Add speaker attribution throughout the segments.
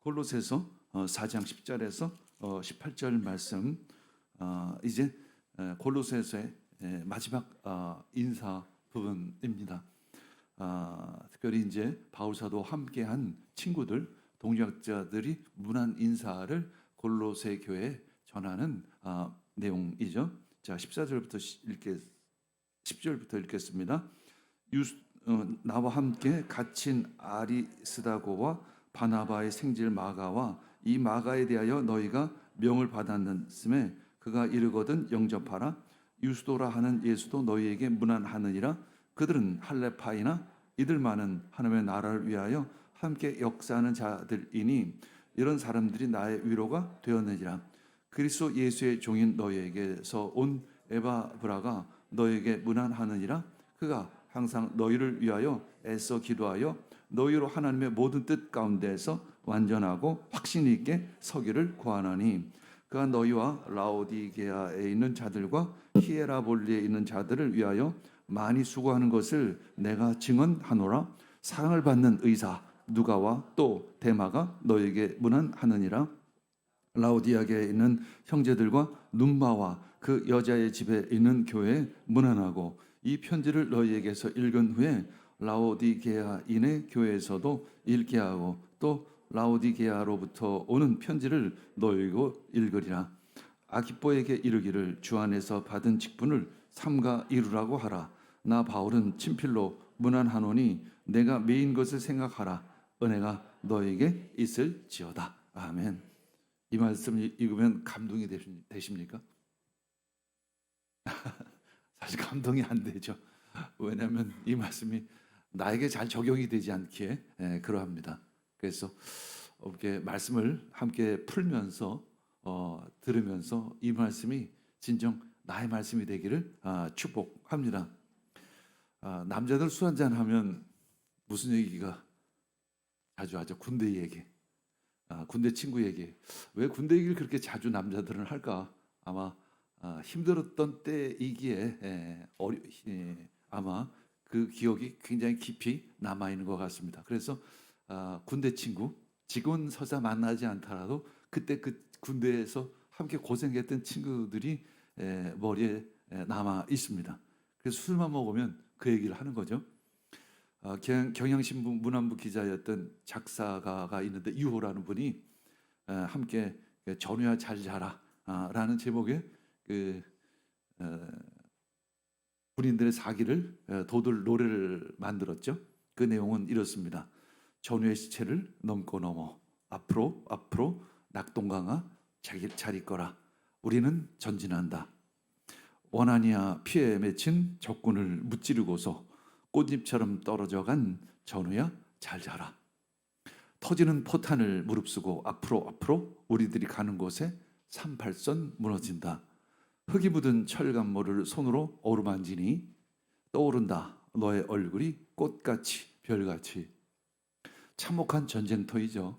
Speaker 1: 골로새서 4장 10절에서 18절 말씀, 이제 골로새서의 마지막 인사 부분입니다. 특별히 이제 바울 사도 함께한 친구들, 동역자들이 문안 인사를 골로새 교회에 전하는 내용이죠. 자, 10절부터 읽겠습니다. 나와 함께 갇힌 아리스다고와 바나바의 생질 마가와 이 마가에 대하여 너희가 명을 받았음에 그가 이르거든 영접하라. 유스도라 하는 예수도 너희에게 문안하느니라. 그들은 할레파이나 이들만은 하나님의 나라를 위하여 함께 역사하는 자들이니 이런 사람들이 나의 위로가 되었느니라. 그리스도 예수의 종인 너희에게서 온 에바브라가 너희에게 문안하느니라. 그가 항상 너희를 위하여 애써 기도하여 너희로 하나님의 모든 뜻 가운데에서 완전하고 확신 있게 서기를 구하나니 그가 너희와 라오디게아에 있는 자들과 히에라볼리에 있는 자들을 위하여 많이 수고하는 것을 내가 증언하노라. 사랑을 받는 의사 누가와 또 데마가 너희에게 문안하느니라. 라오디게아에 있는 형제들과 눈마와 그 여자의 집에 있는 교회에 문안하고 이 편지를 너희에게서 읽은 후에 라오디게아인의 교회에서도 읽게 하고 또 라오디게아로부터 오는 편지를 너희고 읽으리라. 아기뽀에게 이르기를 주 안에서 받은 직분을 삼가 이루라고 하라. 나 바울은 친필로 문안하노니 내가 매인 것을 생각하라. 은혜가 너에게 있을지어다. 아멘. 이 말씀을 읽으면 감동이 되십니까? 사실 감동이 안 되죠. 왜냐하면 이 말씀이 나에게 잘 적용이 되지 않기에 그러합니다. 그래서 이렇게 말씀을 함께 풀면서 들으면서 이 말씀이 진정 나의 말씀이 되기를 축복합니다. 남자들 술 한잔 하면 무슨 얘기가 자주 하죠? 군대 얘기. 군대 친구 얘기. 왜 군대 얘기를 그렇게 자주 남자들은 할까? 아마 힘들었던 때이기에 아마 그 기억이 굉장히 깊이 남아있는 것 같습니다. 그래서 군대 친구, 지금은 서자 만나지 않더라도 그때 그 군대에서 함께 고생했던 친구들이 머리에 남아 있습니다. 그래서 술만 먹으면 그 얘기를 하는 거죠. 경향신문 문안부 기자였던 작사가가 있는데 유호라는 분이 함께 전우야 잘 자라 라는 제목의 그 군인들의 사기를 돋을 노래를 만들었죠. 그 내용은 이렇습니다. 전우의 시체를 넘고 넘어 앞으로 낙동강아 잘 있거라. 우리는 전진한다. 원한이야 피에 맺힌 적군을 무찌르고서 꽃잎처럼 떨어져간 전우야 잘 자라. 터지는 포탄을 무릅쓰고 앞으로 우리들이 가는 곳에 38선 무너진다. 흙이 묻은 철갑모를 손으로 어루만지니 떠오른다. 너의 얼굴이 꽃같이 별같이. 참혹한 전쟁터이죠.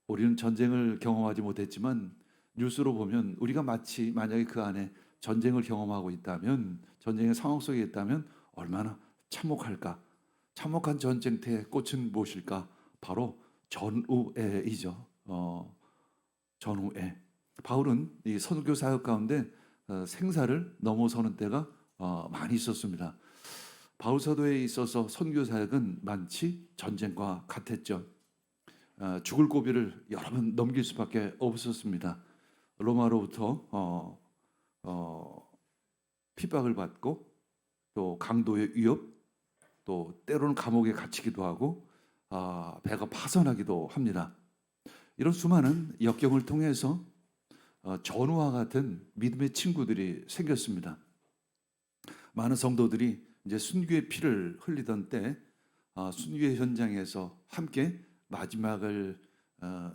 Speaker 1: 우리는 전쟁을 경험하지 못했지만 뉴스로 보면 우리가 마치 만약에 그 안에 전쟁을 경험하고 있다면, 전쟁의 상황 속에 있다면 얼마나 참혹할까. 참혹한 전쟁터의 꽃은 무엇일까? 바로 전우애이죠. 전우애. 바울은 이 선교 사역 가운데 생사를 넘어서는 때가 많이 있었습니다. 바울 사도에 있어서 선교 사역은 마치 전쟁과 같았죠. 죽을 고비를 여러 번 넘길 수밖에 없었습니다. 로마로부터 핍박을 받고 또 강도의 위협, 또 때로는 감옥에 갇히기도 하고 배가 파손하기도 합니다. 이런 수많은 역경을 통해서 전우와 같은 믿음의 친구들이 생겼습니다. 많은 성도들이 이제 순교의 피를 흘리던 때 순교의 현장에서 함께 마지막을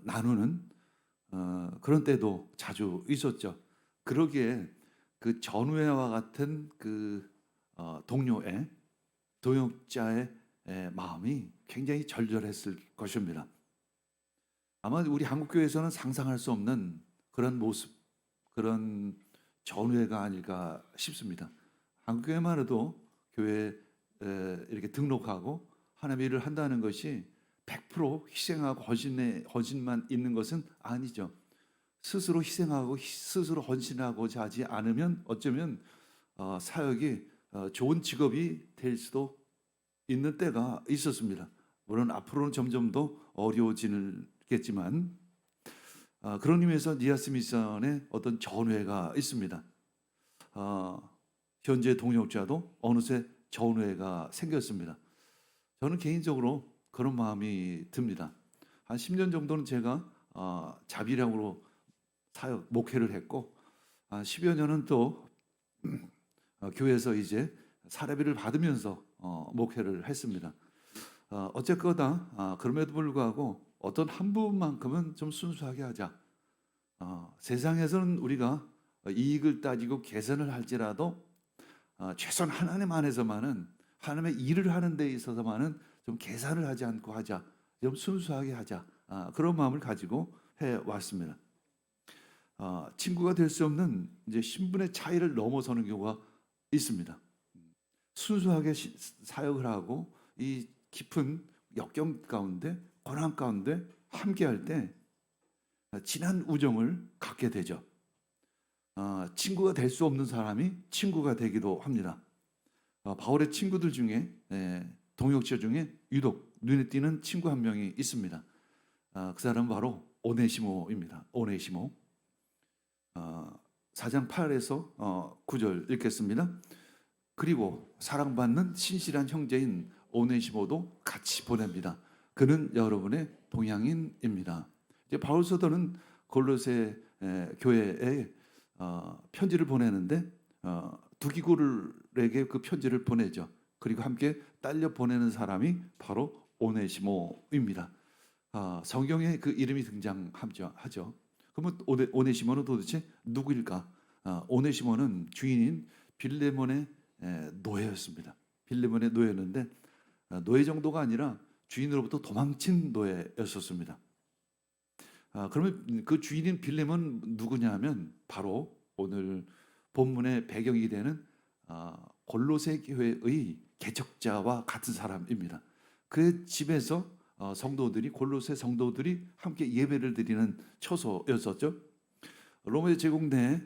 Speaker 1: 나누는 그런 때도 자주 있었죠. 그러기에 그 전우애와 같은 그 동료애, 동역자의 마음이 굉장히 절절했을 것입니다. 아마 우리 한국교회에서는 상상할 수 없는 그런 모습, 그런 전우애가 아닐까 싶습니다. 한국교회만 해도 교회에 이렇게 등록하고 하나님의 일을 한다는 것이 100% 희생하고 헌신만 있는 것은 아니죠. 스스로 희생하고 스스로 헌신하고자 하지 않으면 어쩌면 사역이 좋은 직업이 될 수도 있는 때가 있었습니다. 물론 앞으로는 점점 더 어려워지겠지만 그런 의미에서 니아스 미션에 어떤 전회가 있습니다. 현재 동역자도 어느새 전회가 생겼습니다. 저는 개인적으로 그런 마음이 듭니다. 한 10년 정도는 제가 자비량으로 사역 목회를 했고 10여 년은 또 교회에서 이제 사례비를 받으면서 목회를 했습니다. 어쨌거나 그럼에도 불구하고 어떤 한 부분만큼은 좀 순수하게 하자. 세상에서는 우리가 이익을 따지고 계산을 할지라도 최소한 하나님 안에서만은 하나님의 일을 하는 데 있어서만은 좀 계산을 하지 않고 하자. 좀 순수하게 하자. 그런 마음을 가지고 해 왔습니다. 친구가 될 수 없는 이제 신분의 차이를 넘어서는 경우가 있습니다. 순수하게 사역을 하고 이 깊은 역경 가운데 고난 가운데 함께할 때 진한 우정을 갖게 되죠. 친구가 될 수 없는 사람이 친구가 되기도 합니다. 바울의 친구들 중에 동역자 중에 유독 눈에 띄는 친구 한 명이 있습니다. 그 사람은 바로 오네시모입니다. 오네시모. 4장 8에서 9절 읽겠습니다. 그리고 사랑받는 신실한 형제인 오네시모도 같이 보냅니다. 그는 여러분의 동양인입니다. 이제 바울 사도는 골로새 교회에 편지를 보내는데 두기고를에게 그 편지를 보내죠. 그리고 함께 딸려 보내는 사람이 바로 오네시모입니다. 성경에 그 이름이 등장하죠. 그러면 오네시모는 도대체 누구일까? 오네시모는 주인인 빌레몬의 노예였습니다. 빌레몬의 노예였는데 노예 정도가 아니라 주인으로부터 도망친 노예였었습니다. 그러면 그 주인인 빌레몬은 누구냐면 바로 오늘 본문의 배경이 되는 골로새 교회의 개척자와 같은 사람입니다. 그 집에서 성도들이 골로새 성도들이 함께 예배를 드리는 처소였었죠. 로마 제국 내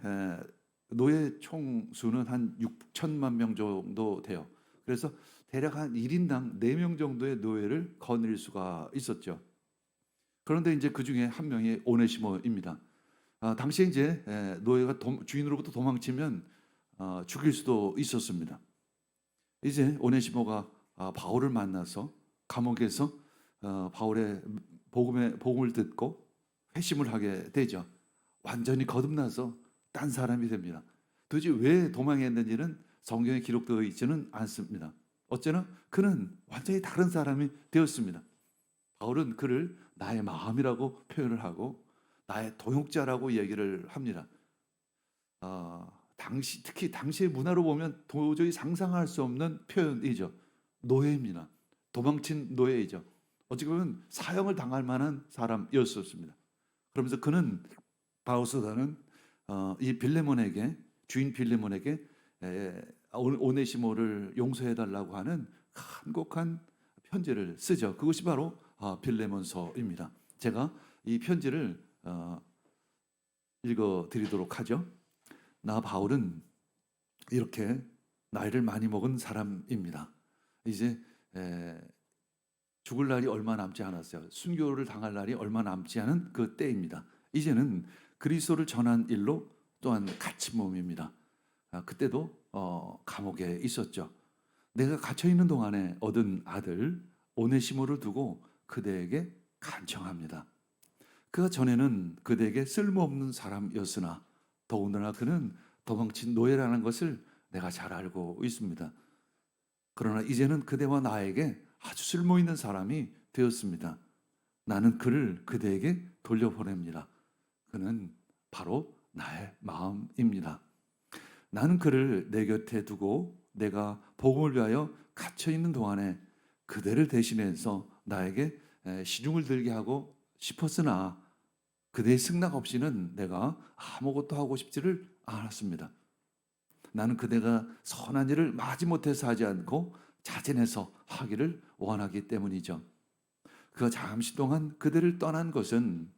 Speaker 1: 노예 총수는 한 6천만 명 정도 돼요. 그래서 대략 한 1인당 4명 정도의 노예를 거느릴 수가 있었죠. 그런데 이제 그 중에 한 명이 오네시모입니다. 당시에 이제 노예가 주인으로부터 도망치면 죽일 수도 있었습니다. 이제 오네시모가 바울을 만나서 감옥에서 바울의 복음을 듣고 회심을 하게 되죠. 완전히 거듭나서 딴 사람이 됩니다. 도대체 왜 도망했는지는 성경에 기록되어 있지는 않습니다. 어쩌나 그는 완전히 다른 사람이 되었습니다. 바울은 그를 나의 마음이라고 표현을 하고 나의 동역자라고 얘기를 합니다. 특히 당시의 문화로 보면 도저히 상상할 수 없는 표현이죠. 노예입니다. 도망친 노예이죠. 어찌 보면 사형을 당할 만한 사람이었습니다. 그러면서 그는 바울사도는 이 빌레몬에게 주인 빌레몬에게 오네시모를 용서해달라고 하는 간곡한 편지를 쓰죠. 그것이 바로 빌레몬서입니다. 제가 이 편지를 읽어드리도록 하죠. 나 바울은 이렇게 나이를 많이 먹은 사람입니다. 이제 죽을 날이 얼마 남지 않았어요. 순교를 당할 날이 얼마 남지 않은 그 때입니다. 이제는 그리스도를 전한 일로 또한 갇힌 몸입니다. 그때도 감옥에 있었죠. 내가 갇혀 있는 동안에 얻은 아들 오네시모를 두고 그대에게 간청합니다. 그가 전에는 그대에게 쓸모없는 사람이었으나 더군다나 그는 도망친 노예라는 것을 내가 잘 알고 있습니다. 그러나 이제는 그대와 나에게 아주 쓸모있는 사람이 되었습니다. 나는 그를 그대에게 돌려보냅니다. 그는 바로 나의 마음입니다. 나는 그를 내 곁에 두고 내가 복음을 위하여 갇혀있는 동안에 그대를 대신해서 나에게 시중을 들게 하고 싶었으나 그대의 승낙 없이는 내가 아무것도 하고 싶지를 않았습니다. 나는 그대가 선한 일을 마지못해서 하지 않고 자진해서 하기를 원하기 때문이죠. 그가 잠시 동안 그들을 떠난 것은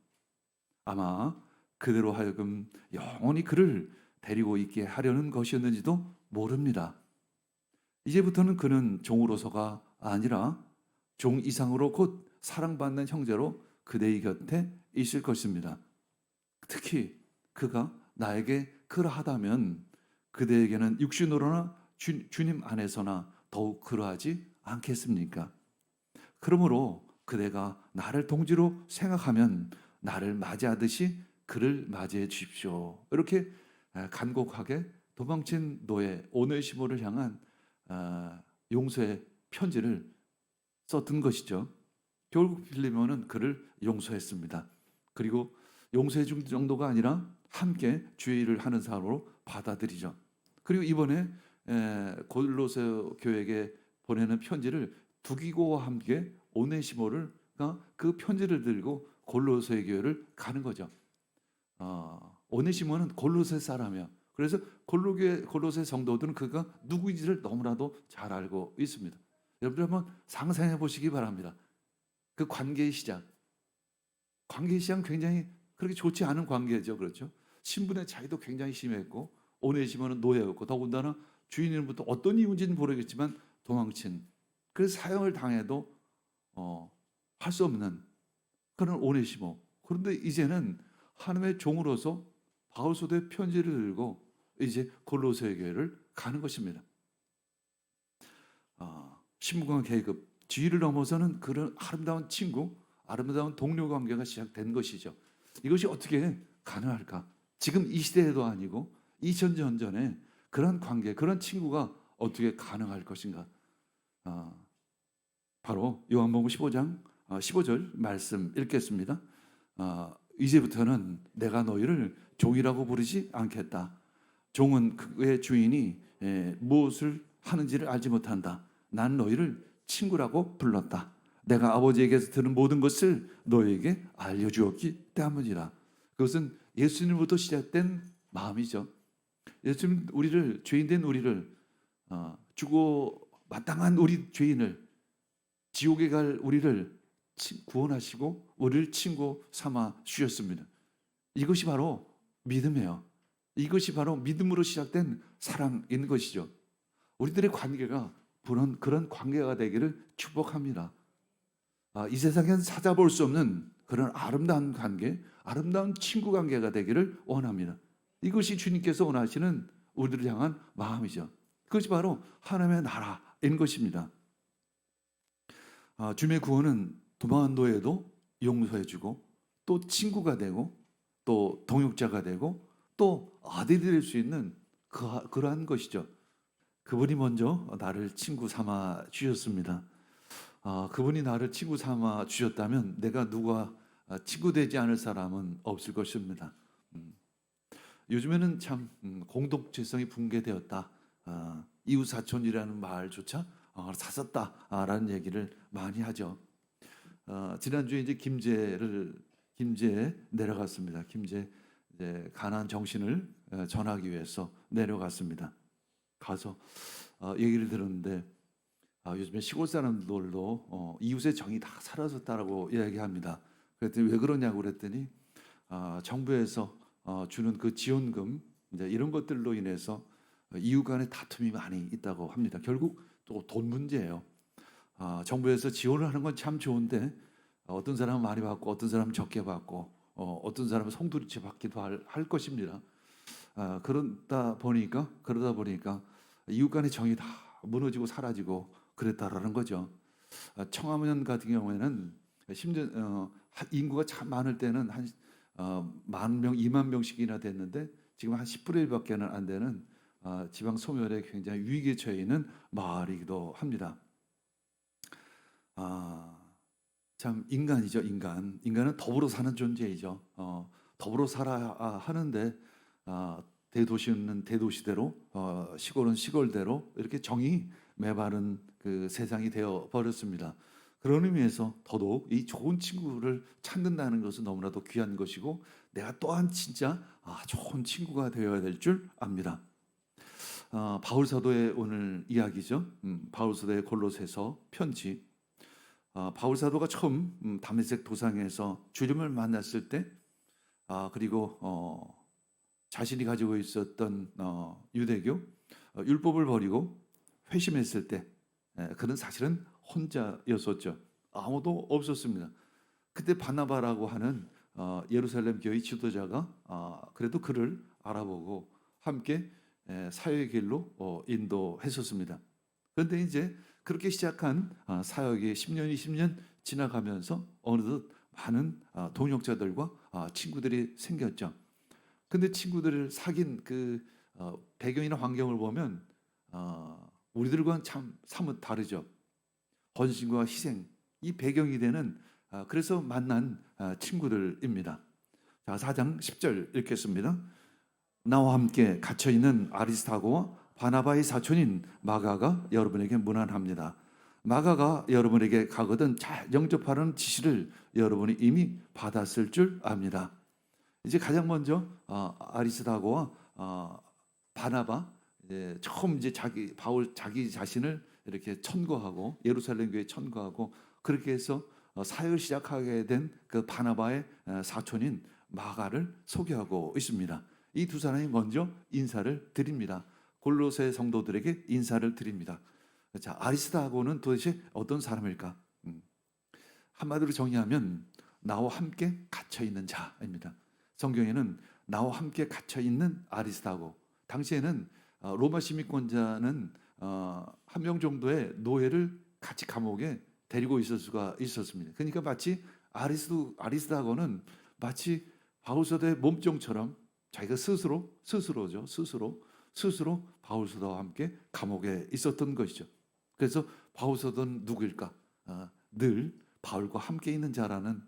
Speaker 1: 아마 그대로 하여금 영원히 그를 데리고 있게 하려는 것이었는지도 모릅니다. 이제부터는 그는 종으로서가 아니라 종 이상으로 곧 사랑받는 형제로 그대의 곁에 있을 것입니다. 특히 그가 나에게 그러하다면 그대에게는 육신으로나 주님 안에서나 더욱 그러하지 않겠습니까? 그러므로 그대가 나를 동지로 생각하면 나를 맞이하듯이 그를 맞이해 주십시오. 이렇게 간곡하게 도망친 노예 오네시모를 향한 용서의 편지를 썼던 것이죠. 결국 필리몬은 그를 용서했습니다. 그리고 용서해 준 정도가 아니라 함께 주의 일을 하는 사람으로 받아들이죠. 그리고 이번에 골로새 교회에게 보내는 편지를 두기고와 함께 오네시모를 그 편지를 들고 골로새 교회를 가는 거죠. 오네시모는 골로새 사람이야. 그래서 골로새 성도들은 그가 누구인지를 너무나도 잘 알고 있습니다. 여러분 한번 상상해 보시기 바랍니다. 그 관계의 시작. 관계의 시작은 굉장히 그렇게 좋지 않은 관계죠. 그렇죠? 신분의 차이도 굉장히 심했고 오네시모는 노예였고 더군다나 주인으로부터 어떤 이유인지는 모르겠지만 도망친 그 사형을 당해도 할 수 없는 그런 오네시모. 그런데 이제는 하나님의 종으로서 바울 사도의 편지를 들고 이제 골로새 교회를 가는 것입니다. 신분과 계급, 지위를 넘어서는 그런 아름다운 친구, 아름다운 동료 관계가 시작된 것이죠. 이것이 어떻게 가능할까? 지금 이 시대에도 아니고 2000년 전에 그런 관계, 그런 친구가 어떻게 가능할 것인가? 바로 요한복음 15장 15절 말씀 읽겠습니다. 이제부터는 내가 너희를 종이라고 부르지 않겠다. 종은 그의 주인이 무엇을 하는지를 알지 못한다. 난 너희를 친구라고 불렀다. 내가 아버지에게서 들은 모든 것을 너희에게 알려주었기 때문이라. 그것은 예수님부터 시작된 마음이죠. 예수님 우리를 죄인된 우리를 주고 마땅한 우리 죄인을 지옥에 갈 우리를 구원하시고 우리를 친구 삼아 주셨습니다. 이것이 바로 믿음이에요. 이것이 바로 믿음으로 시작된 사랑인 것이죠. 우리들의 관계가 그런 관계가 되기를 축복합니다. 이 세상에는 찾아볼 수 없는 그런 아름다운 관계, 아름다운 친구 관계가 되기를 원합니다. 이것이 주님께서 원하시는 우리들을 향한 마음이죠. 그것이 바로 하나님의 나라인 것입니다. 주님의 구원은 도망한 노예도 용서해주고 또 친구가 되고 또 동역자가 되고 또 아들이 될 수 있는 그러한 것이죠. 그분이 먼저 나를 친구 삼아 주셨습니다. 그분이 나를 친구 삼아 주셨다면 내가 누가 친구 되지 않을 사람은 없을 것입니다. 요즘에는 참 공동체성이 붕괴되었다. 이웃사촌이라는 말조차 사섰다라는 얘기를 많이 하죠. 지난주에 이제 김제에 내려갔습니다. 김제 이제 가나안 정신을 전하기 위해서 내려갔습니다. 가서 얘기를 들었는데 요즘에 시골 사람들도 이웃의 정이 다 사라졌다라고 이야기합니다. 그랬더니 왜 그러냐고 그랬더니 정부에서 주는 그 지원금 이제 이런 것들로 인해서 이웃 간의 다툼이 많이 있다고 합니다. 결국 또 돈 문제예요. 정부에서 지원을 하는 건 참 좋은데 어떤 사람은 많이 받고 어떤 사람은 적게 받고 어떤 사람은 송두리째 받기도 할 것입니다. 그러다 보니까 이웃 간의 정이 다 무너지고 사라지고 그랬다라는 거죠. 청하면 같은 경우에는 심지어 인구가 참 많을 때는 한 10,000명, 20,000명씩이나 됐는데 지금 한 10분의 1밖에는 안 되는 지방 소멸에 굉장히 위기에 처해 있는 마을이기도 합니다. 참 인간이죠, 인간. 인간은 더불어 사는 존재이죠. 더불어 살아야 하는데 대도시는 대도시대로, 시골은 시골대로 이렇게 정이 메마른 그 세상이 되어 버렸습니다. 그런 의미에서 더더욱 이 좋은 친구를 찾는다는 것은 너무나도 귀한 것이고 내가 또한 진짜 좋은 친구가 되어야 될 줄 압니다. 바울 사도의 오늘 이야기죠. 바울 사도의 골로새서 편지. 바울 사도가 처음 다메섹 도상에서 주님을 만났을 때, 그리고 자신이 가지고 있었던 유대교 율법을 버리고 회심했을 때, 그는 사실은 혼자였었죠. 아무도 없었습니다. 그때 바나바라고 하는 예루살렘 교회 지도자가 그래도 그를 알아보고 함께 사역의 길로 인도했었습니다. 그런데 이제 그렇게 시작한 사역이 10년, 20년 지나가면서 어느덧 많은 동역자들과 친구들이 생겼죠. 근데 친구들을 사귄 그 배경이나 환경을 보면 우리들과는 참 사뭇 다르죠. 헌신과 희생, 이 배경이 되는 그래서 만난 친구들입니다. 자, 4장 10절 읽겠습니다. 나와 함께 갇혀 있는 아리스타고와 바나바의 사촌인 마가가 여러분에게 문안합니다. 마가가 여러분에게 가거든 잘 영접하라는 지시를 여러분이 이미 받았을 줄 압니다. 이제 가장 먼저 아리스타고와 바나바, 처음 이제 바울 자기 자신을 이렇게 천거하고 예루살렘 교회에 천거하고 그렇게 해서 사역을 시작하게 된 그 바나바의 사촌인 마가를 소개하고 있습니다. 이 두 사람이 먼저 인사를 드립니다. 골로새 성도들에게 인사를 드립니다. 자, 아리스타고는 도대체 어떤 사람일까? 한마디로 정의하면 나와 함께 갇혀 있는 자입니다. 성경에는 나와 함께 갇혀 있는 아리스타고, 당시에는 로마 시민권자는 한 명 정도의 노예를 같이 감옥에 데리고 있을 수가 있었습니다. 그러니까 마치 아리스타고는 마치 바울사도의 몸종처럼 자기가 스스로 바울사도와 함께 감옥에 있었던 것이죠. 그래서 바울사도는 누구일까? 늘 바울과 함께 있는 자라는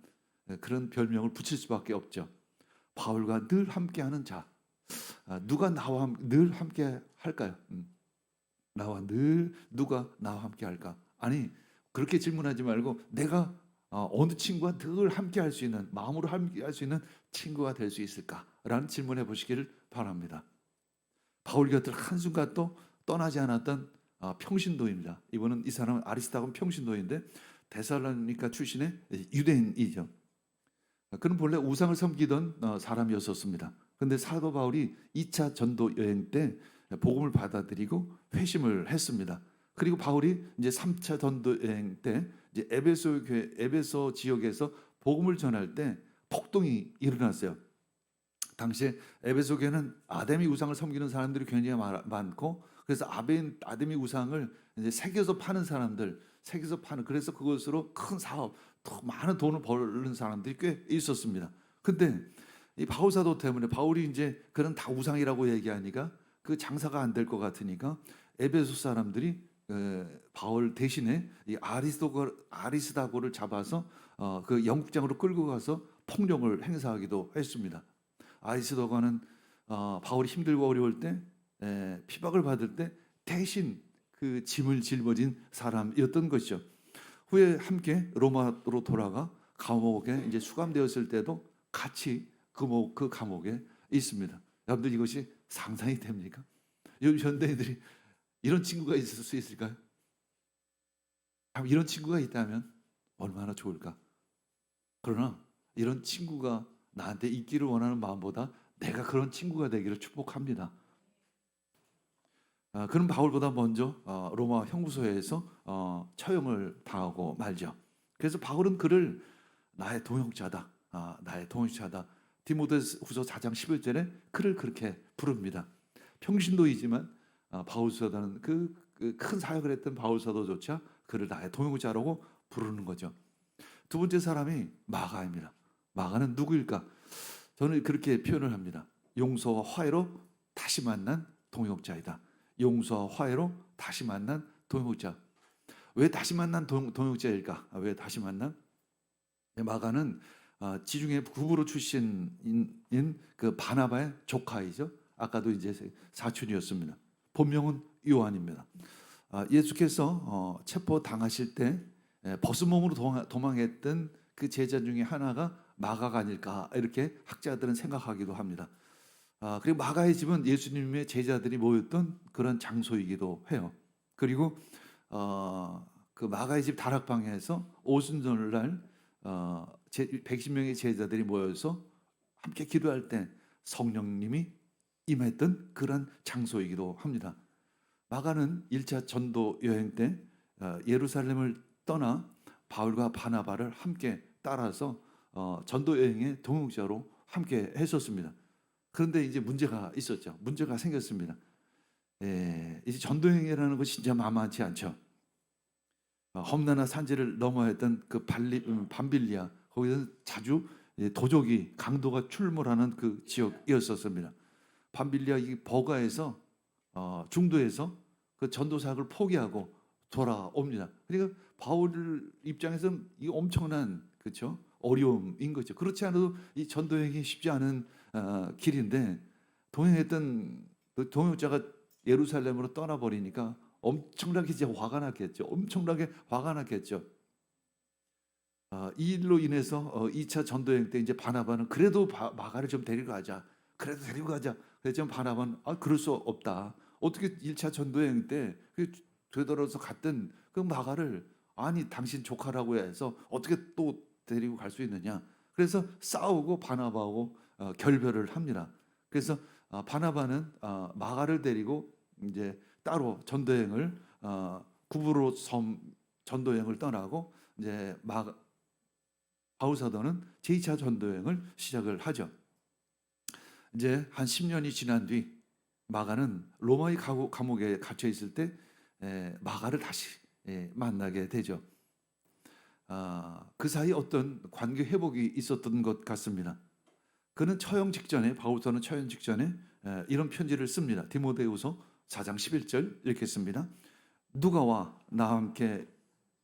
Speaker 1: 그런 별명을 붙일 수밖에 없죠. 바울과 늘 함께하는 자. 누가 나와 늘 함께 할까요? 누가 나와 함께 할까? 아니, 그렇게 질문하지 말고 내가 어느 친구와 늘 함께 할 수 있는, 마음으로 함께 할 수 있는 친구가 될 수 있을까라는 질문해 보시기를 바랍니다. 바울 곁을 한순간도 떠나지 않았던 평신도입니다. 이분은, 이 사람은 아리스타고는 평신도인데 데살로니가 출신의 유대인이죠. 그는 본래 우상을 섬기던 사람이었었습니다. 그런데 사도 바울이 2차 전도 여행 때 복음을 받아들이고 회심을 했습니다. 그리고 바울이 이제 3차 전도 여행 때 이제 에베소 지역에서 복음을 전할 때 폭동이 일어났어요. 당시에 에베소 교회는 아데미 우상을 섬기는 사람들이 굉장히 많고, 그래서 아데미 우상을 이제 새겨서 파는 사람들, 그래서 그것으로 큰 사업, 더 많은 돈을 버는 사람들이 꽤 있었습니다. 근데 이 바울 사도 때문에, 바울이 이제 그런 다 우상이라고 얘기하니까 그 장사가 안 될 것 같으니까 에베소 사람들이 바울 대신에 이 아리스다고를 잡아서 그 영국장으로 끌고 가서 폭력을 행사하기도 했습니다. 아리스도가는 바울이 힘들고 어려울 때, 피박을 받을 때 대신 그 짐을 짊어진 사람이었던 것이죠. 후에 함께 로마로 돌아가 감옥에 이제 수감되었을 때도 같이 그 감옥에 있습니다. 여러분들, 이것이 상상이 됩니까? 요즘 현대인들이 이런 친구가 있을 수 있을까요? 이런 친구가 있다면 얼마나 좋을까? 그러나 이런 친구가 나한테 있기를 원하는 마음보다 내가 그런 친구가 되기를 축복합니다. 그는 바울보다 먼저 로마 형구소에서 처형을 당하고 말죠. 그래서 바울은 그를 나의 동역자다, 디모데후서 4장 11절에 그를 그렇게 부릅니다. 평신도이지만 바울 사도는 그 큰 사역을 했던 바울 사도조차 그를 나의 동역자라고 부르는 거죠. 두 번째 사람이 마가입니다. 마가는 누구일까? 저는 그렇게 표현을 합니다. 용서와 화해로 다시 만난 동역자이다. 용서와 화해로 다시 만난 동역자. 왜 다시 만난 동역자일까? 왜 다시 만난? 마가는 지중해 구브로 출신인 그 바나바의 조카이죠. 아까도 이제 사촌이었습니다. 본명은 요한입니다. 예수께서 체포 당하실 때 벗은몸으로 도망했던 그 제자 중에 하나가 마가가 아닐까, 이렇게 학자들은 생각하기도 합니다. 그리고 마가의 집은 예수님의 제자들이 모였던 그런 장소이기도 해요. 그리고 그 마가의 집 다락방에서 오순절날 110명의 제자들이 모여서 함께 기도할 때 성령님이 임했던 그런 장소이기도 합니다. 마가는 1차 전도 여행 때 예루살렘을 떠나 바울과 바나바를 함께 따라서 전도 여행의 동역자로 함께 했었습니다. 그런데 이제 문제가 있었죠. 문제가 생겼습니다. 이제 전도 여행이라는 것이 진짜 만만치 않죠. 험난한 산지를 넘어야 했던 그 밤빌리아, 거기서 자주 도적이 강도가 출몰하는 그 지역이었었습니다. 밤빌리아 이 버가에서 중도에서 그 전도 사역을 포기하고 돌아옵니다. 그러니까 바울 입장에서는 이 엄청난, 그렇죠, 어려움인 거죠. 그렇지 않아도 이 전도 여행이 쉽지 않은 길인데 동행했던 그 동역자가 예루살렘으로 떠나버리니까 엄청나게 이제 화가 났겠죠. 엄청나게 화가 났겠죠. 이 일로 인해서 2차 전도여행 때 이제 바나바는 그래도 마가를 좀 데리고 가자. 그래도 데리고 가자. 그랬지만 바나바는 그럴 수 없다. 어떻게 1차 전도여행 때 되돌아서 갔던 그 마가를 아니 당신 조카라고 해서 어떻게 또 데리고 갈 수 있느냐. 그래서 싸우고 바나바하고 결별을 합니다. 그래서 바나바는 마가를 데리고 이제 따로 전도여행을 구브로 섬 전도여행을 떠나고 이제 바울 사도는 제2차 전도여행을 시작을 하죠. 이제 한 10년이 지난 뒤 마가는 로마의 감옥에 갇혀 있을 때 마가를 다시 만나게 되죠. 그 사이 어떤 관계 회복이 있었던 것 같습니다. 그는 처형 직전에, 바울서는 처형 직전에 이런 편지를 씁니다. 디모데후서 4장 11절 이렇게 씁니다. 누가와 나와 함께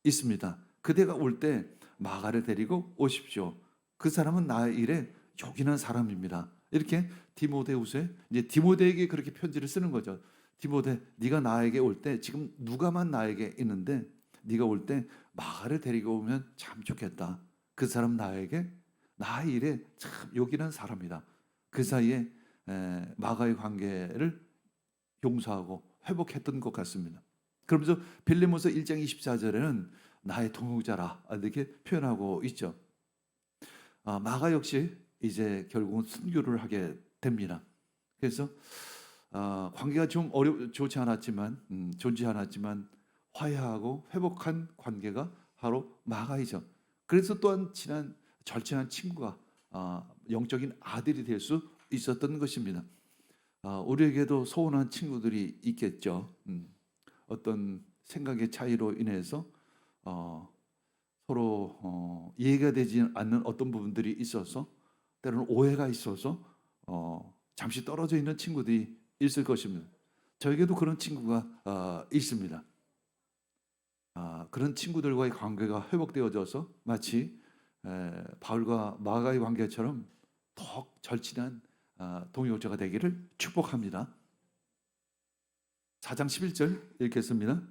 Speaker 1: 있습니다. 그대가 올 때 마가를 데리고 오십시오. 그 사람은 나의 일에 요긴한 사람입니다. 이렇게 디모데후서에 이제 디모데에게 그렇게 편지를 쓰는 거죠. 디모데, 네가 나에게 올 때 지금 누가만 나에게 있는데 네가 올 때 마가를 데리고 오면 참 좋겠다. 그 사람 나에게 나의 일에 참 요긴한 사람이다. 그 사이에 마가의 관계를 용서하고 회복했던 것 같습니다. 그러면서 빌레몬서 1장 24절에는 나의 동역자라 이렇게 표현하고 있죠. 마가 역시 이제 결국은 순교를 하게 됩니다. 그래서 관계가 좀 좋지 않았지만 좋지 않았지만 화해하고 회복한 관계가 바로 마가이죠. 그래서 또한 친한 절친한 친구가 영적인 아들이 될 수 있었던 것입니다. 우리에게도 소원한 친구들이 있겠죠. 어떤 생각의 차이로 인해서 서로 이해가 되지 않는 어떤 부분들이 있어서 때로는 오해가 있어서 잠시 떨어져 있는 친구들이 있을 것입니다. 저에게도 그런 친구가 있습니다. 그런 친구들과의 관계가 회복되어져서 마치 바울과 마가의 관계처럼 더욱 절친한 동역자가 되기를 축복합니다. 4장 11절 읽겠습니다.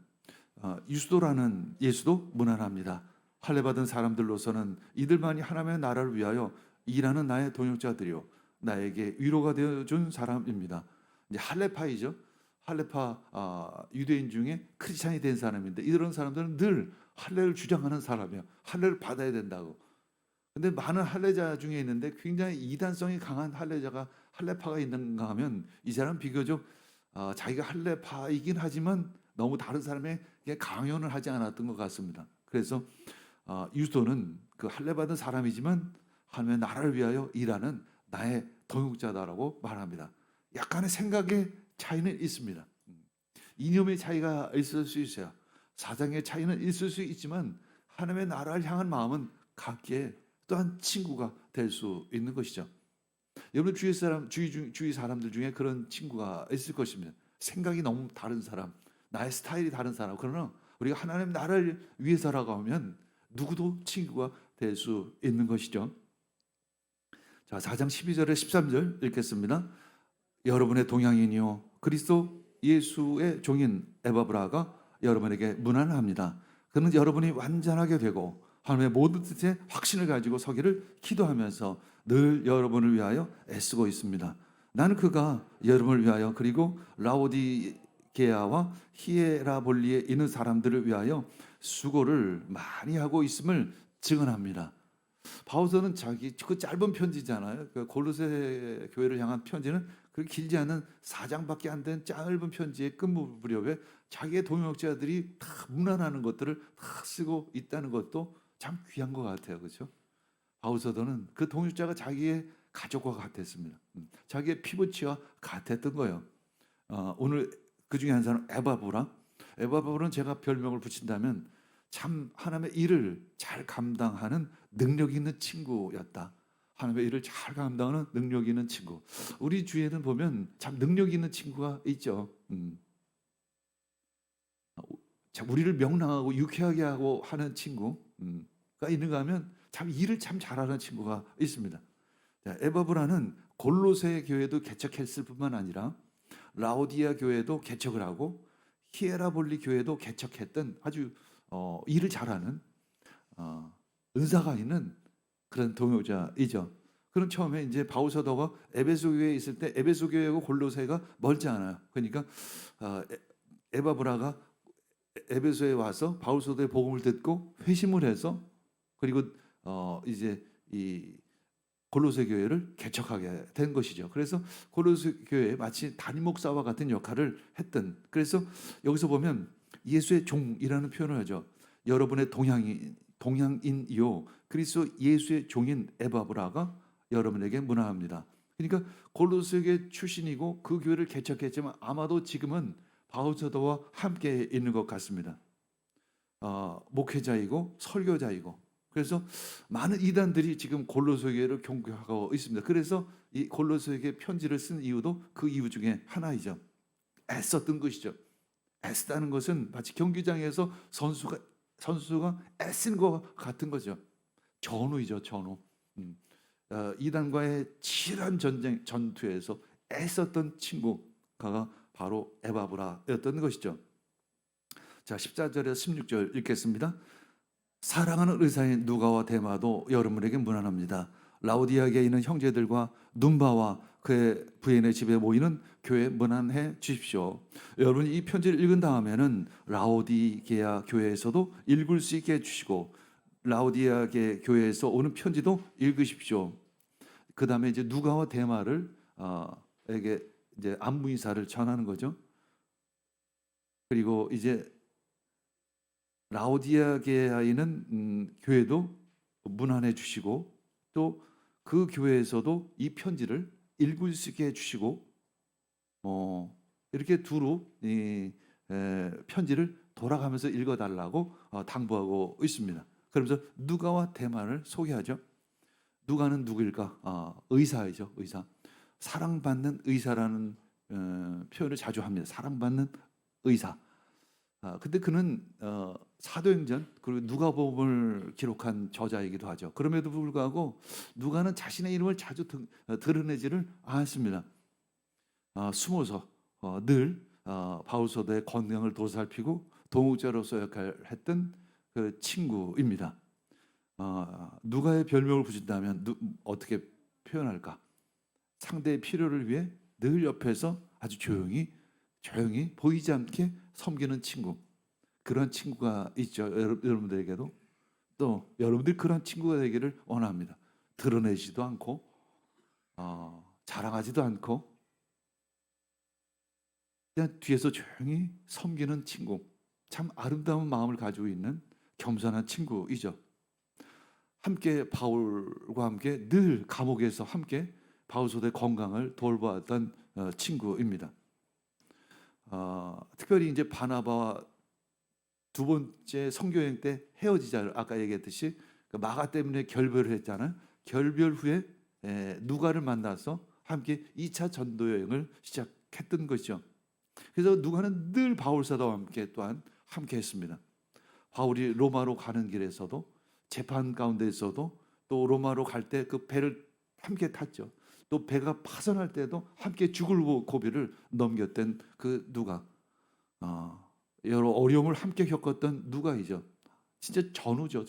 Speaker 1: 유스도라는 예수도 무난합니다. 할례받은 사람들로서는 이들만이 하나님의 나라를 위하여 일하는 나의 동역자들이요 나에게 위로가 되어준 사람입니다. 이제 할례파이죠. 할례파 유대인 중에 크리스찬이 된 사람인데 이런 사람들은 늘 할례를 주장하는 사람이에요. 할례를 받아야 된다고. 근데 많은 할례자 중에 있는데 굉장히 이단성이 강한 할례파가 있는가 하면 이 사람 비교적 자기가 할례파이긴 하지만 너무 다른 사람에게 강요를 하지 않았던 것 같습니다. 그래서 유도는 그 할례받은 사람이지만 하나님의 나라를 위하여 일하는 나의 동역자다라고 말합니다. 약간의 생각의 차이는 있습니다. 이념의 차이가 있을 수 있어요. 사상의 차이는 있을 수 있지만 하나님의 나라를 향한 마음은 같기에 또한 친구가 될 수 있는 것이죠. 여러분 주위 사람들 중에 그런 친구가 있을 것입니다. 생각이 너무 다른 사람, 나의 스타일이 다른 사람. 그러나 우리가 하나님 나라를 위해 살아가면 누구도 친구가 될 수 있는 것이죠. 자, 4장 12절에 13절 읽겠습니다. 여러분의 동양인이요 그리스도 예수의 종인 에바브라가 여러분에게 문안합니다. 그는 여러분이 완전하게 되고 하나님의 모든 뜻에 확신을 가지고 서기를 기도하면서 늘 여러분을 위하여 애쓰고 있습니다. 나는 그가 여러분을 위하여 그리고 라오디게아와 히에라볼리에 있는 사람들을 위하여 수고를 많이 하고 있음을 증언합니다. 바울서는 자기 그 짧은 편지잖아요. 그 골로새 교회를 향한 편지는 그렇게 길지 않은 4장밖에 안 된 짧은 편지의 끝 무렵에 자기의 동역자들이 다 문안하는 것들을 다 쓰고 있다는 것도 참 귀한 것 같아요. 그렇죠? 바울서도는 그 동역자가 자기의 가족과 같았습니다. 자기의 피부치와 같았던 거예요. 오늘 그 중에 한 사람 에바브라. 에바브라는 제가 별명을 붙인다면 참 하나님의 일을 잘 감당하는 능력 있는 친구였다. 하나님의 일을 잘 감당하는 능력 있는 친구. 우리 주위에는 보면 참 능력 있는 친구가 있죠. 참 우리를 명랑하고 유쾌하게 하고 하는 친구가 있는가 하면 참 일을 참 잘하는 친구가 있습니다. 에바브라는 골로새 교회도 개척했을 뿐만 아니라 라오디아 교회도 개척을 하고 히에라볼리 교회도 개척했던 아주 일을 잘하는 은사가 있는 그런 동역자이죠. 그럼 처음에 이제 바울서도가 에베소 교회에 있을 때 에베소 교회하고 골로새가 멀지 않아요. 그러니까 에바브라가 에베소에 와서 바울서도의 복음을 듣고 회심을 해서 그리고 이제 이 골로새 교회를 개척하게 된 것이죠. 그래서 골로새 교회에 마치 담임 목사와 같은 역할을 했던. 그래서 여기서 보면 예수의 종이라는 표현을 하죠. 여러분의 동향인이요 그리스도 예수의 종인 에바브라가 여러분에게 문안합니다. 그러니까 골로새 교회 출신이고 그 교회를 개척했지만 아마도 지금은 바울서도와 함께 있는 것 같습니다. 목회자이고 설교자이고 그래서 많은 이단들이 지금 골로새 교회를 공격하고 있습니다. 그래서 이 골로새에게 편지를 쓴 이유도 그 이유 중에 하나이죠. 애썼던 것이죠. 애쓰다는 것은 마치 경기장에서 선수가 애쓰는 것 같은 거죠. 전우이죠, 전우. 이단과의 치열한 전투에서 애썼던 친구가 바로 에바브라였던 것이죠. 자, 14절에서 16절 읽겠습니다. 사랑하는 의사인 누가와 데마도 여러분에게 문안합니다. 라오디아게에 있는 형제들과 눈바와 그의 부인의 집에 모이는 교회 문안해 주십시오. 여러분이 이 편지를 읽은 다음에는 라오디게아 교회에서도 읽을 수 있게 해주시고 라오디아게 교회에서 오는 편지도 읽으십시오. 그 다음에 이제 누가와 데마를 에게 이제 안부 인사를 전하는 거죠. 그리고 이제 라오디아게아에 있는 교회도 문안해 주시고 또 그 교회에서도 이 편지를 읽을 수 있게 해주시고 이렇게 두루 편지를 돌아가면서 읽어달라고 당부하고 있습니다. 그러면서 누가와 데마를 소개하죠. 누가는 누구일까? 의사이죠. 의사. 사랑받는 의사라는 표현을 자주 합니다. 사랑받는 의사. 근데 그는 사도행전 그리고 누가복음을 기록한 저자이기도 하죠. 그럼에도 불구하고 누가는 자신의 이름을 자주 드러내지를 않습니다. 숨어서 늘 바울서도의 건강을 도살피고 동역자로서 역할을 했던 그 친구입니다. 누가의 별명을 붙인다면 어떻게 표현할까? 상대의 필요를 위해 늘 옆에서 아주 조용히 보이지 않게 섬기는 친구. 그런 친구가 있죠. 여러분들에게도 또 여러분들이 그런 친구가 되기를 원합니다. 드러내지도 않고 자랑하지도 않고 그냥 뒤에서 조용히 섬기는 친구. 참 아름다운 마음을 가지고 있는 겸손한 친구이죠. 함께 바울과 함께 늘 감옥에서 함께 바울서도의 건강을 돌보았던 친구입니다. 특별히 이제 바나바와 두 번째 선교여행 때 헤어지자 아까 얘기했듯이 마가 때문에 결별을 했잖아요. 결별 후에 누가를 만나서 함께 2차 전도 여행을 시작했던 것이죠. 그래서 누가는 늘 바울사도와 함께 또한 함께 했습니다. 바울이 로마로 가는 길에서도 재판 가운데에서도 또 로마로 갈 때 그 배를 함께 탔죠. 또 배가 파선할 때도 함께 죽을 고비를 넘겼던 그 누가 여러 어려움을 함께 겪었던 누가이죠. 진짜 전우죠.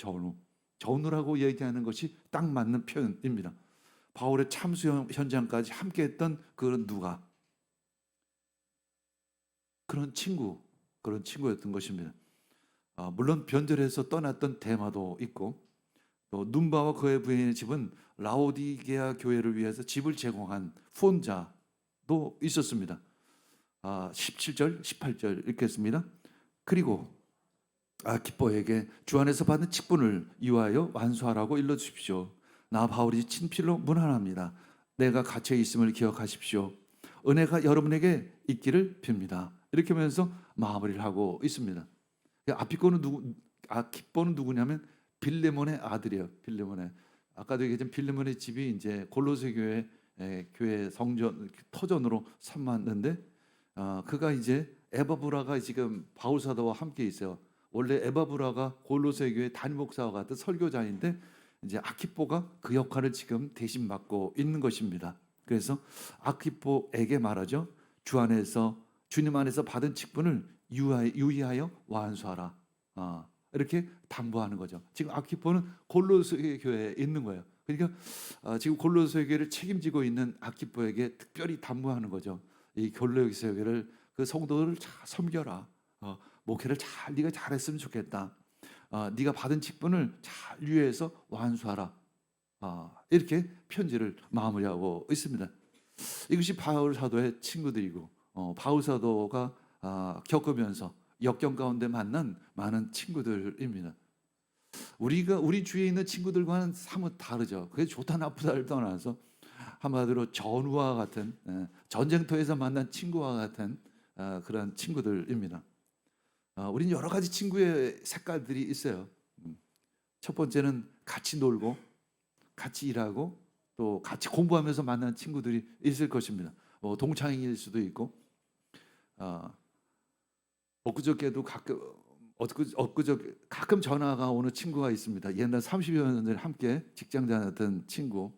Speaker 1: 전우라고 얘기하는 것이 딱 맞는 표현입니다. 바울의 참수 현장까지 함께 했던 그런 누가 그런 친구였던 것입니다. 물론 변절해서 떠났던 데마도 있고, 또 눈바와 그의 부인의 집은 라오디게아 교회를 위해서 집을 제공한 후원자도 있었습니다. 17절, 18절 읽겠습니다. 그리고 아기뽀에게 주 안에서 받은 직분을 이유하여 완수하라고 일러주십시오. 나 바울이 친필로 문안합니다. 내가 갇혀 있음을 기억하십시오. 은혜가 여러분에게 있기를 빕니다. 이렇게 하면서 마무리를 하고 있습니다. 아키뽀는 누구냐면 빌레몬의 아들이에요. 빌레몬의, 아까도 얘기했지만 빌레몬의 집이 이제 골로새 교회 성전 터전으로 삼았는데, 그가 이제 에바브라가 지금 바울 사도와 함께 있어요. 원래 에바브라가 골로새 교회 담임 목사와 같은 설교자인데, 이제 아키뽀가 그 역할을 지금 대신 맡고 있는 것입니다. 그래서 아키뽀에게 말하죠. 주님 안에서 받은 직분을 유의하여 완수하라. 이렇게 당부하는 거죠. 지금 아키포는 골로새 교회에 있는 거예요. 그러니까 지금 골로새 교회를 책임지고 있는 아키포에게 특별히 당부하는 거죠. 이 골로새 교회를, 그 성도들을 잘 섬겨라. 목회를 네가 잘했으면 좋겠다. 네가 받은 직분을 잘 유의해서 완수하라. 이렇게 편지를 마무리하고 있습니다. 이것이 바울 사도의 친구들이고, 바울 사도가 겪으면서 역경 가운데 만난 많은 친구들입니다. 우리 주위에 있는 친구들과는 사뭇 다르죠. 그게 좋다 나쁘다를 떠나서 한마디로 전우와 같은, 전쟁터에서 만난 친구와 같은 그런 친구들입니다. 우린 여러 가지 친구의 색깔들이 있어요. 첫 번째는 같이 놀고 같이 일하고 또 같이 공부하면서 만난 친구들이 있을 것입니다. 동창일 수도 있고, 엊그저께도 가끔 전화가 오는 친구가 있습니다. 옛날 30여 년 전에 함께 직장 다녔던 친구.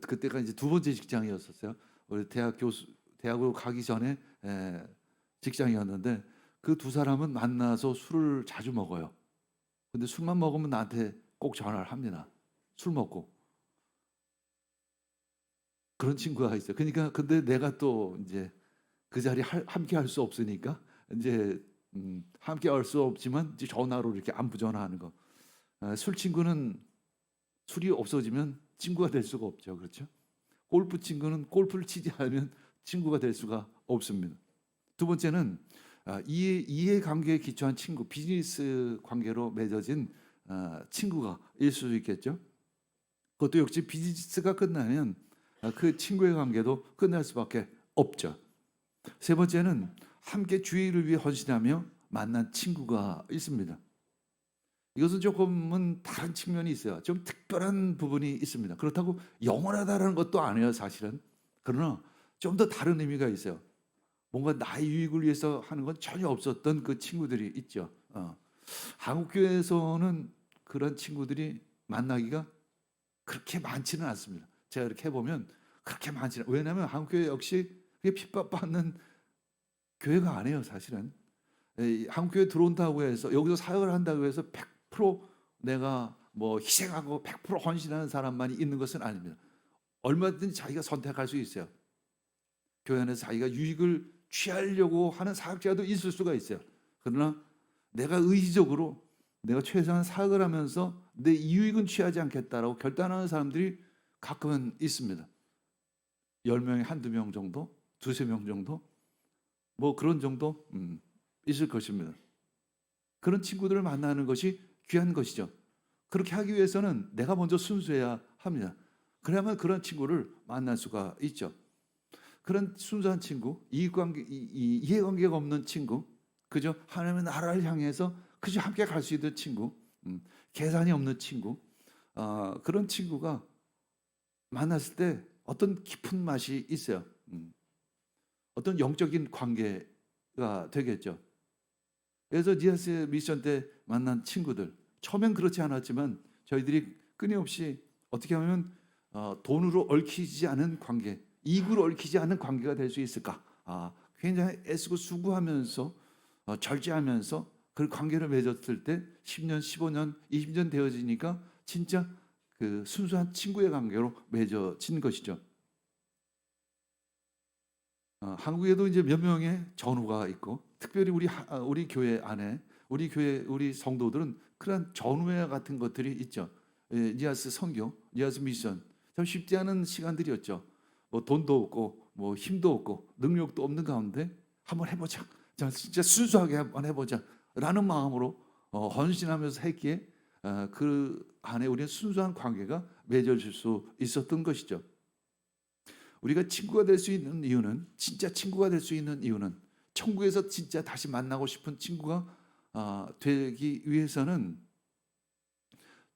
Speaker 1: 그때가 이제 두 번째 직장이었었어요. 우리 대학으로 가기 전에 직장이었는데, 그 두 사람은 만나서 술을 자주 먹어요. 근데 술만 먹으면 나한테 꼭 전화를 합니다. 술 먹고. 그런 친구가 있어요. 그러니까 근데 내가 또 이제 그 자리에 함께 할 수 없으니까 이제 함께 할 수 없지만 이제 전화로 이렇게 안부 전화하는 거. 술 친구는 술이 없어지면 친구가 될 수가 없죠. 그렇죠? 골프 친구는 골프를 치지 않으면 친구가 될 수가 없습니다. 두 번째는 이해 관계에 기초한 친구, 비즈니스 관계로 맺어진 친구가 일 수도 있겠죠. 그것도 역시 비즈니스가 끝나면 그 친구의 관계도 끝날 수밖에 없죠. 세 번째는 함께 주의를 위해 헌신하며 만난 친구가 있습니다. 이것은 조금은 다른 측면이 있어요. 좀 특별한 부분이 있습니다. 그렇다고 영원하다는 것도 아니에요, 사실은. 그러나 좀 더 다른 의미가 있어요. 뭔가 나의 유익을 위해서 하는 건 전혀 없었던 그 친구들이 있죠. 한국교회에서는 그런 친구들이 만나기가 그렇게 많지는 않습니다. 제가 이렇게 해보면 그렇게 많지는, 왜냐하면 한국교회 역시 핍박받는 교회가 아니에요, 사실은. 한국교회 들어온다고 해서, 여기서 사역을 한다고 해서 100% 내가 뭐 희생하고 100% 헌신하는 사람만이 있는 것은 아닙니다. 얼마든지 자기가 선택할 수 있어요. 교회 안에서 자기가 유익을 취하려고 하는 사역자도 있을 수가 있어요. 그러나 내가 의지적으로 내가 최소한 사역을 하면서 내 이익은 취하지 않겠다라고 결단하는 사람들이 가끔은 있습니다. 10명에 한두 명 정도, 두세 명 정도, 뭐 그런 정도 있을 것입니다. 그런 친구들을 만나는 것이 귀한 것이죠. 그렇게 하기 위해서는 내가 먼저 순수해야 합니다. 그래야만 그런 친구를 만날 수가 있죠. 그런 순수한 친구, 이해관계가 없는 친구, 그저 하나님의 나라를 향해서 그저 함께 갈 수 있는 친구, 계산이 없는 친구, 그런 친구가 만났을 때 어떤 깊은 맛이 있어요. 어떤 영적인 관계가 되겠죠. 그래서 니아스 미션 때 만난 친구들, 처음엔 그렇지 않았지만 저희들이 끊임없이 어떻게 하면 돈으로 얽히지 않은 관계, 이익으로 얽히지 않은 관계가 될 수 있을까? 굉장히 애쓰고 수고하면서 절제하면서 그 관계를 맺었을 때 10년, 15년, 20년 되어지니까 진짜 그 순수한 친구의 관계로 맺어진 것이죠. 한국에도 이제 몇 명의 전우가 있고, 특별히 우리 교회 안에 우리 교회 우리 성도들은 그런 전우회 같은 것들이 있죠. 니아스 선교, 니아스 미션 참 쉽지 않은 시간들이었죠. 뭐 돈도 없고 뭐 힘도 없고 능력도 없는 가운데 한번 해보자. 자, 진짜 순수하게 한번 해보자라는 마음으로 헌신하면서 했기에 그 안에 우리는 순수한 관계가 맺어질 수 있었던 것이죠. 우리가 친구가 될 수 있는 이유는 진짜 친구가 될 수 있는 이유는 천국에서 진짜 다시 만나고 싶은 친구가 되기 위해서는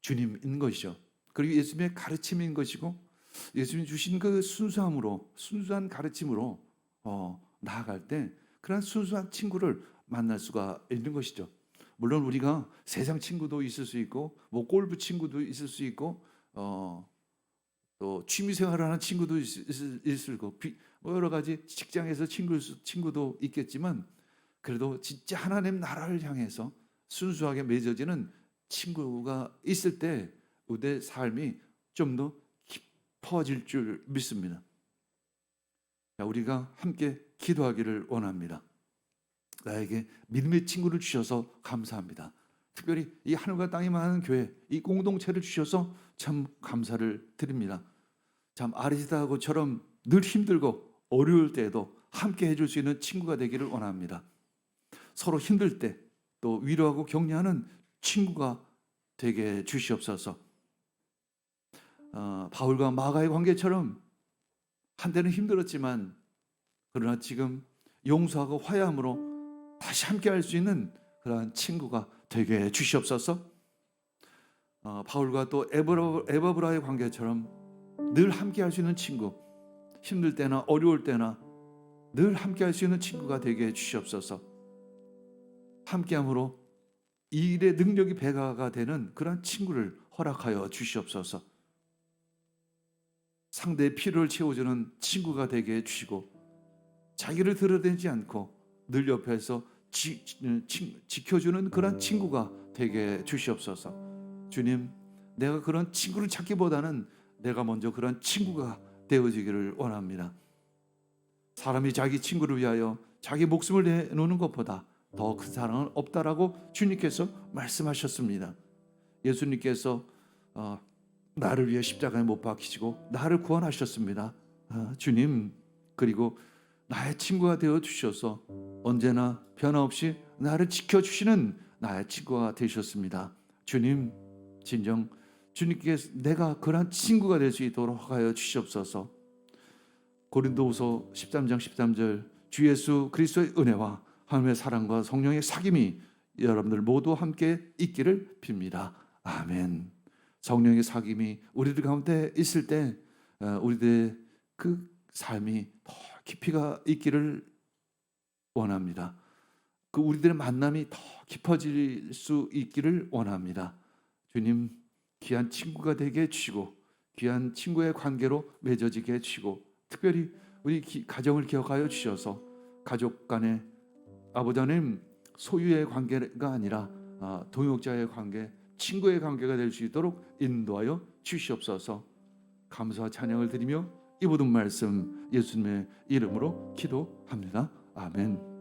Speaker 1: 주님인 것이죠. 그리고 예수님의 가르침인 것이고 예수님 주신 그 순수한 가르침으로 나아갈 때 그런 순수한 친구를 만날 수가 있는 것이죠. 물론 우리가 세상 친구도 있을 수 있고 뭐 골프 친구도 있을 수 있고 또 취미생활하는 친구도 있을 거고 뭐 여러 가지 직장에서 친구도 있겠지만 그래도 진짜 하나님 나라를 향해서 순수하게 맺어지는 친구가 있을 때 우리의 삶이 좀 더 깊어질 줄 믿습니다. 자, 우리가 함께 기도하기를 원합니다. 나에게 믿음의 친구를 주셔서 감사합니다. 특별히 이 하늘과 땅이 많은 교회, 이 공동체를 주셔서 참 감사를 드립니다. 참 아리스다고처럼 늘 힘들고 어려울 때에도 함께 해줄 수 있는 친구가 되기를 원합니다. 서로 힘들 때 또 위로하고 격려하는 친구가 되게 주시옵소서. 바울과 마가의 관계처럼 한때는 힘들었지만 그러나 지금 용서하고 화해함으로 다시 함께 할 수 있는 그러한 친구가 되게 주시옵소서. 바울과 또 에바브라의 관계처럼 늘 함께 할 수 있는 친구, 힘들 때나 어려울 때나 늘 함께 할 수 있는 친구가 되게 주시옵소서. 함께함으로 이 일의 능력이 배가가 되는 그런 친구를 허락하여 주시옵소서. 상대의 필요를 채워주는 친구가 되게 해주시고 자기를 드러내지 않고 늘 옆에서 지켜주는 그런 친구가 되게 주시옵소서. 주님, 내가 그런 친구를 찾기보다는 내가 먼저 그런 친구가 되어지기를 원합니다. 사람이 자기 친구를 위하여 자기 목숨을 내놓는 것보다 더 큰 사랑은 없다라고 주님께서 말씀하셨습니다. 예수님께서 나를 위해 십자가에 못 박히시고 나를 구원하셨습니다. 주님, 그리고 나의 친구가 되어 주셔서 언제나 변함없이 나를 지켜주시는 나의 친구가 되셨습니다. 주님, 진정 주님께서 내가 그런 친구가 될 수 있도록 하여 주시옵소서. 고린도후서 13장 13절 주 예수 그리스도의 은혜와 하나님의 사랑과 성령의 사귐이 여러분들 모두 함께 있기를 빕니다. 아멘. 성령의 사귐이 우리들 가운데 있을 때 우리들의 그 삶이 더 깊이가 있기를 원합니다. 그 우리들의 만남이 더 깊어질 수 있기를 원합니다. 주님, 귀한 친구가 되게 해주시고 귀한 친구의 관계로 맺어지게 해주시고 특별히 우리 가정을 기억하여 주셔서 가족 간의 아버지 하나님 소유의 관계가 아니라 동역자의 관계, 친구의 관계가 될 수 있도록 인도하여 주시옵소서. 감사와 찬양을 드리며 이 모든 말씀 예수님의 이름으로 기도합니다. 아멘.